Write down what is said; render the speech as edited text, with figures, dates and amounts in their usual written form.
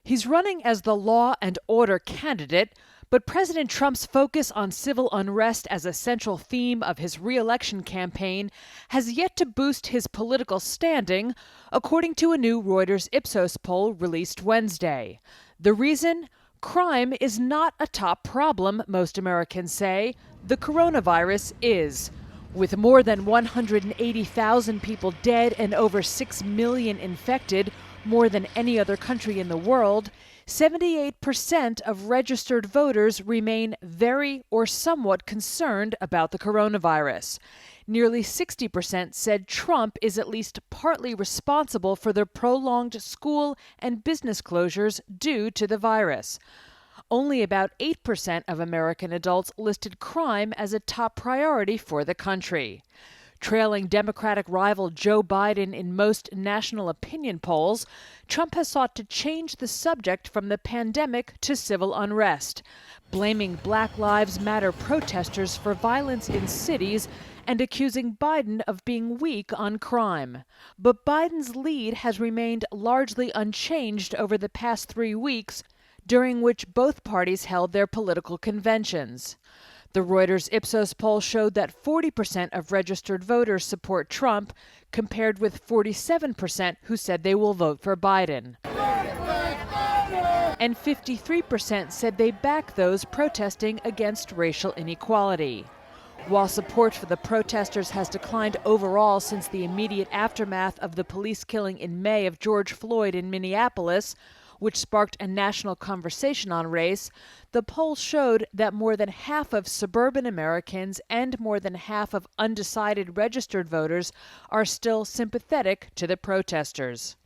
He's running as the law and order candidate, but President Trump's focus on civil unrest as a central theme of his re-election campaign has yet to boost his political standing, according to a new Reuters Ipsos poll released Wednesday. The reason? Crime is not a top problem, most Americans say. The coronavirus is. With more than 180,000 people dead and over 6 million infected, more than any other country in the world, 78% of registered voters remain very or somewhat concerned about the coronavirus. Nearly 60% said Trump is at least partly responsible for the prolonged school and business closures due to the virus. Only about 8% of American adults listed crime as a top priority for the country. Trailing Democratic rival Joe Biden in most national opinion polls, Trump has sought to change the subject from the pandemic to civil unrest, blaming Black Lives Matter protesters for violence in cities and accusing Biden of being weak on crime. But Biden's lead has remained largely unchanged over the past 3 weeks, during which both parties held their political conventions. The Reuters Ipsos poll showed that 40% of registered voters support Trump, compared with 47% who said they will vote for Biden. And 53% said they back those protesting against racial inequality. While support for the protesters has declined overall since the immediate aftermath of the police killing in May of George Floyd in Minneapolis, which sparked a national conversation on race, the poll showed that more than half of suburban Americans and more than half of undecided registered voters are still sympathetic to the protesters.